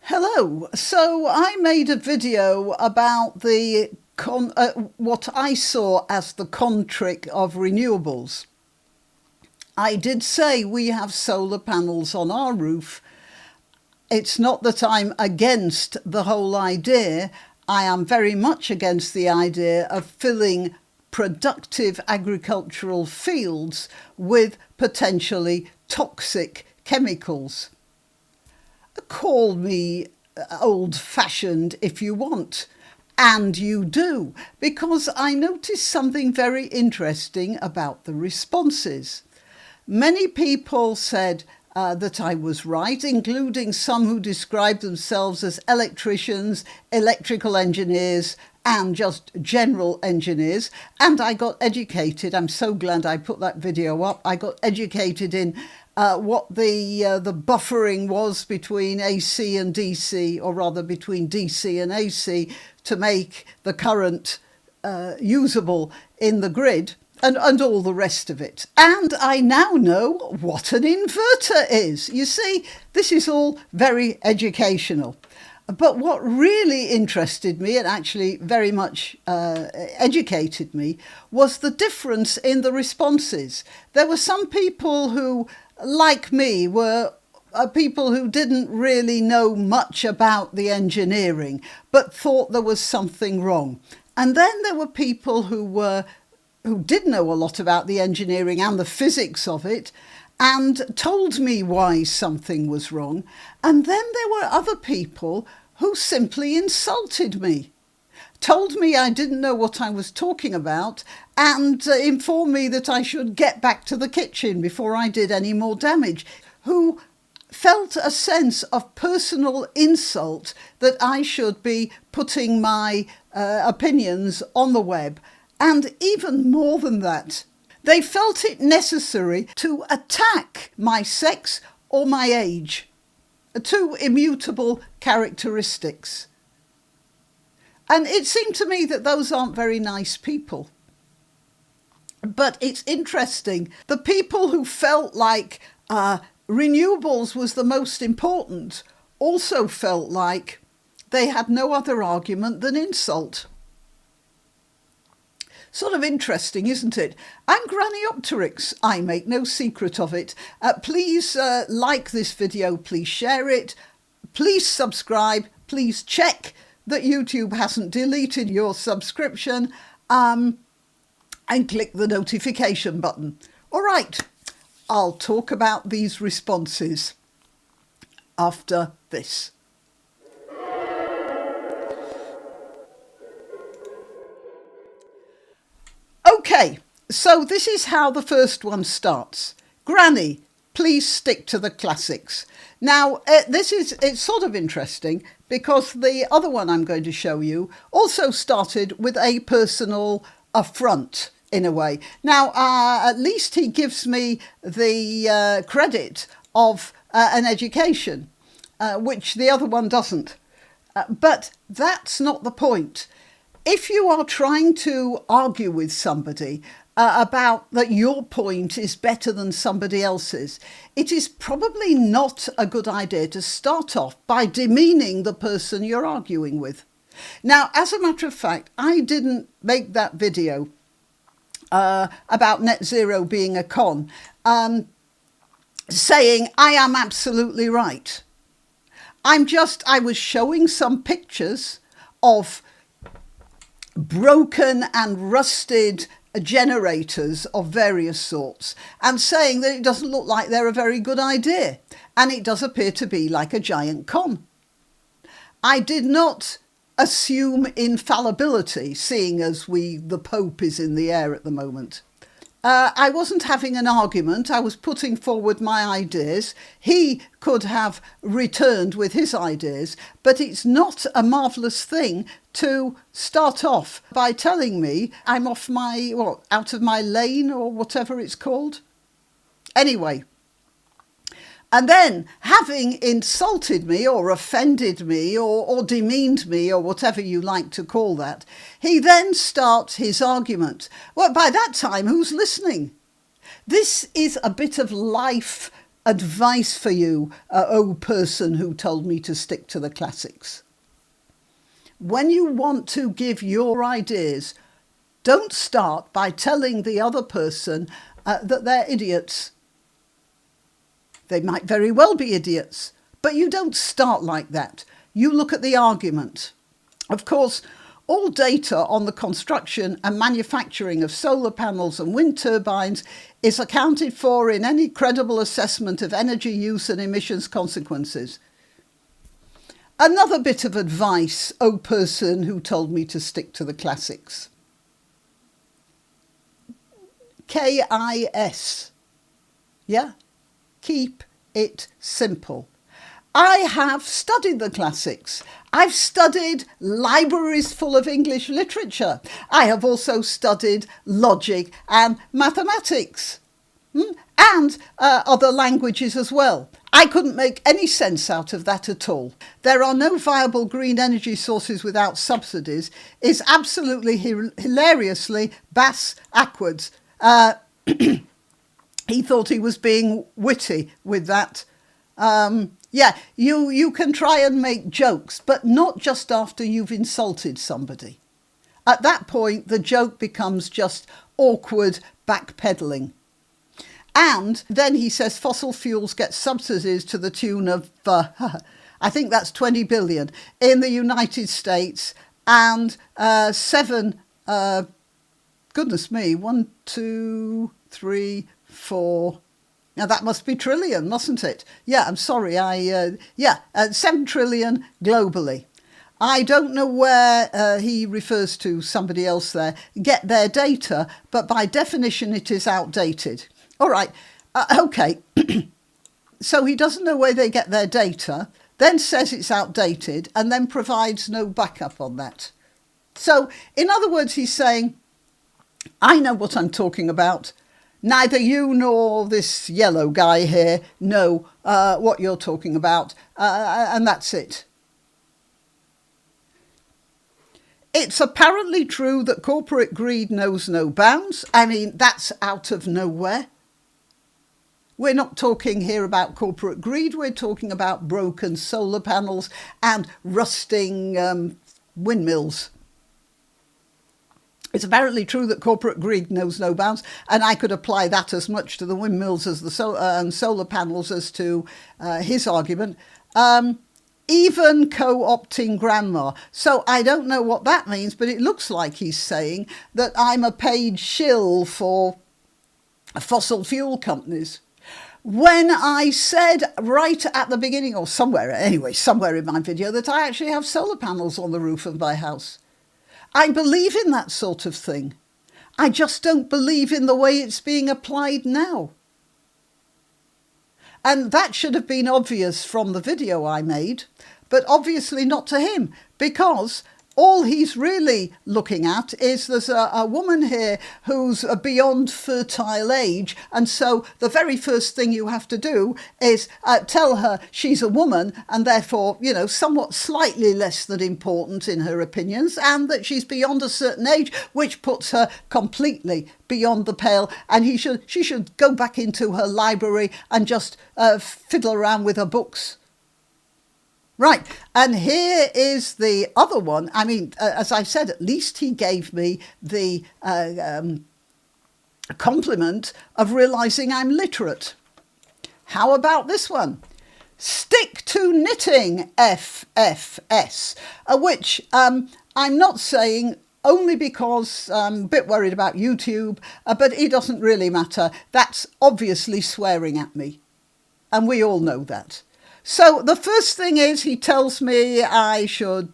Hello. So I made a video about the what I saw as the con trick of renewables. I did say we have solar panels on our roof. It's not that I'm against the whole idea. I am very much against the idea of filling productive agricultural fields with potentially toxic chemicals. Call me old-fashioned if you want, and you do, because I noticed something very interesting about the responses. Many people said that I was right, including some who described themselves as electricians, electrical engineers, and just general engineers. And I got educated. I'm so glad I put that video up. I got educated in what the buffering was between AC and DC, or rather between DC and AC, to make the current usable in the grid, and all the rest of it. And I now know what an inverter is. You see, this is all very educational. But what really interested me, and actually very much educated me, was the difference in the responses. There were some people who, like me, were people who didn't really know much about the engineering, but thought there was something wrong. And then there were people who did know a lot about the engineering and the physics of it, and told me why something was wrong. And then there were other people who simply insulted me, told me I didn't know what I was talking about, and informed me that I should get back to the kitchen before I did any more damage, who felt a sense of personal insult that I should be putting my opinions on the web. And even more than that, they felt it necessary to attack my sex or my age, two immutable characteristics. And it seemed to me that those aren't very nice people. But it's interesting, the people who felt like renewables was the most important also felt like they had no other argument than insult. Sort of interesting, isn't it? I'm granniopteryx. I make no secret of it. Please like this video. Please share it. Please subscribe. Please check that YouTube hasn't deleted your subscription. And click the notification button. All right. I'll talk about these responses after this. Okay, so this is how the first one starts. Granny, please stick to the classics. Now, it's sort of interesting because the other one I'm going to show you also started with a personal affront in a way. Now, at least he gives me the credit of an education, which the other one doesn't. But that's not the point. If you are trying to argue with somebody about that your point is better than somebody else's, it is probably not a good idea to start off by demeaning the person you're arguing with. Now, as a matter of fact, I didn't make that video about net zero being a con, saying I am absolutely right. I was showing some pictures of broken and rusted generators of various sorts and saying that it doesn't look like they're a very good idea, and it does appear to be like a giant con. I did not assume infallibility, seeing as the Pope is in the air at the moment. I wasn't having an argument. I was putting forward my ideas. He could have returned with his ideas, but it's not a marvellous thing to start off by telling me I'm off out of my lane or whatever it's called. Anyway, and then having insulted me or offended me or demeaned me or whatever you like to call that, he then starts his argument. Well, by that time, who's listening? This is a bit of life advice for you, oh person who told me to stick to the classics. When you want to give your ideas, don't start by telling the other person that they're idiots. They might very well be idiots, but you don't start like that. You look at the argument. Of course, all data on the construction and manufacturing of solar panels and wind turbines is accounted for in any credible assessment of energy use and emissions consequences. Another bit of advice, oh person who told me to stick to the classics. KIS. Yeah? Keep it simple. I have studied the classics. I've studied libraries full of English literature. I have also studied logic and mathematics and other languages as well. I couldn't make any sense out of that at all. There are no viable green energy sources without subsidies is absolutely hilariously bass-ackwards. He thought he was being witty with that. Yeah, you can try and make jokes, but not just after you've insulted somebody. At that point, the joke becomes just awkward backpedaling. And then he says fossil fuels get subsidies to the tune of, I think that's 20 billion in the United States and 7, goodness me, 1, 2, 3, 4. Now that must be trillion, mustn't it? Yeah, I'm sorry. 7 trillion globally. I don't know where he refers to somebody else there. Get their data, but by definition it is outdated. All right, okay. So he doesn't know where they get their data, then says it's outdated, and then provides no backup on that. So, in other words, he's saying, I know what I'm talking about. Neither you nor this yellow guy here know what you're talking about, and that's it. It's apparently true that corporate greed knows no bounds. I mean, that's out of nowhere. We're not talking here about corporate greed. We're talking about broken solar panels and rusting windmills. It's apparently true that corporate greed knows no bounds, and I could apply that as much to the windmills as the solar panels as to his argument. Even co-opting grandma. So I don't know what that means, but it looks like he's saying that I'm a paid shill for fossil fuel companies. When I said right at the beginning, or somewhere in my video, that I actually have solar panels on the roof of my house. I believe in that sort of thing. I just don't believe in the way it's being applied now. And that should have been obvious from the video I made, but obviously not to him, because all he's really looking at is there's a woman here who's beyond fertile age, and so the very first thing you have to do is tell her she's a woman and therefore, somewhat slightly less than important in her opinions, and that she's beyond a certain age, which puts her completely beyond the pale, and she should go back into her library and just fiddle around with her books. Right, and here is the other one. I mean, as I said, at least he gave me the compliment of realising I'm literate. How about this one? Stick to knitting, FFS, which I'm not saying only because I'm a bit worried about YouTube, but it doesn't really matter. That's obviously swearing at me, and we all know that. So the first thing is he tells me I should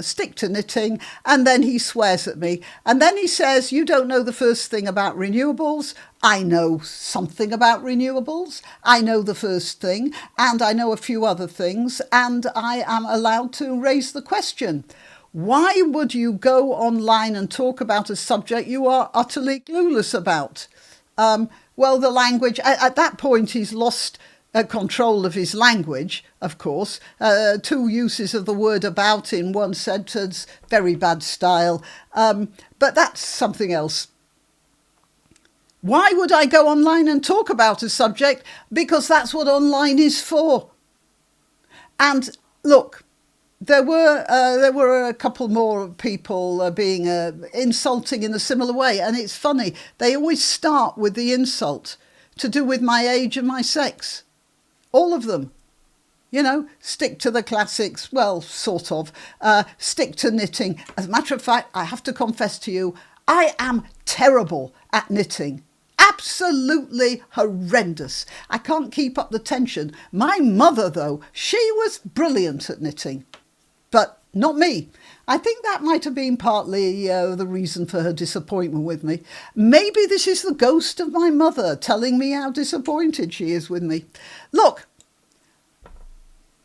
stick to knitting, and then he swears at me. And then he says, you don't know the first thing about renewables. I know something about renewables. I know the first thing, and I know a few other things, and I am allowed to raise the question. Why would you go online and talk about a subject you are utterly clueless about? Well, the language, at that point he's lost control of his language, of course. 2 uses of the word about in one sentence, very bad style. But that's something else. Why would I go online and talk about a subject? Because that's what online is for. And look, there were a couple more people being insulting in a similar way. And it's funny, they always start with the insult to do with my age and my sex. All of them. You know, stick to the classics. Well, sort of. Stick to knitting. As a matter of fact, I have to confess to you, I am terrible at knitting. Absolutely horrendous. I can't keep up the tension. My mother, though, she was brilliant at knitting. But not me. I think that might have been partly the reason for her disappointment with me. Maybe this is the ghost of my mother telling me how disappointed she is with me. Look,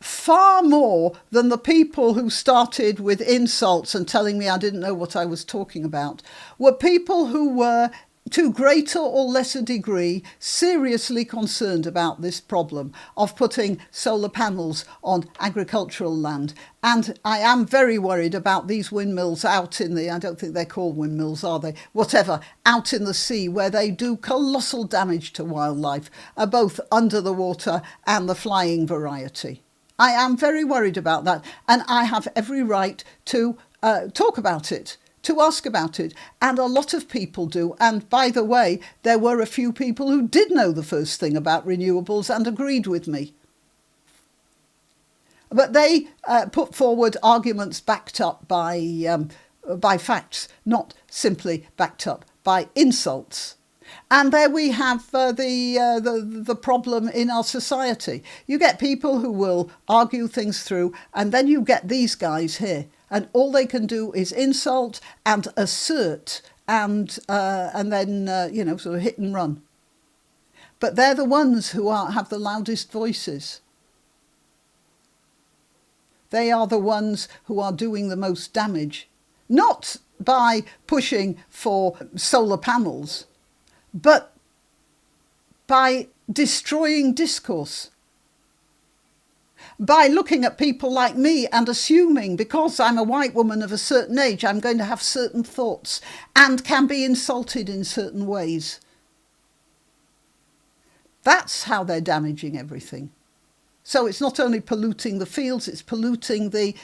far more than the people who started with insults and telling me I didn't know what I was talking about were people who were, to greater or lesser degree, seriously concerned about this problem of putting solar panels on agricultural land. And I am very worried about these windmills out in the, I don't think they're called windmills, are they? Whatever, out in the sea, where they do colossal damage to wildlife, both under the water and the flying variety. I am very worried about that, and I have every right to talk about it, to ask about it, and a lot of people do. And by the way, there were a few people who did know the first thing about renewables and agreed with me. But they put forward arguments backed up by facts, not simply backed up by insults. And there we have the problem in our society. You get people who will argue things through, and then you get these guys here, and all they can do is insult and assert, and then sort of hit and run. But they're the ones who have the loudest voices. They are the ones who are doing the most damage, not by pushing for solar panels, but by destroying discourse, by looking at people like me and assuming because I'm a white woman of a certain age, I'm going to have certain thoughts and can be insulted in certain ways. That's how they're damaging everything. So it's not only polluting the fields, it's polluting the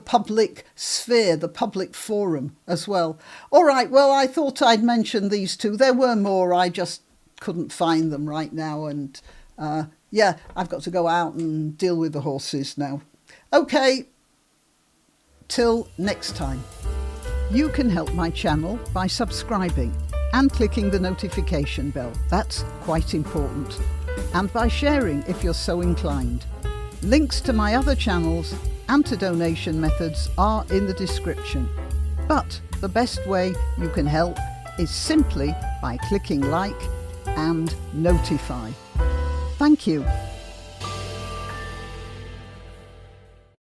public sphere, the public forum as well. All right, well, I thought I'd mention these two. There were more, I just couldn't find them right now. And I've got to go out and deal with the horses now. Okay, till next time. You can help my channel by subscribing and clicking the notification bell. That's quite important. And by sharing if you're so inclined. Links to my other channels and to donation methods are in the description. But the best way you can help is simply by clicking like and notify. Thank you.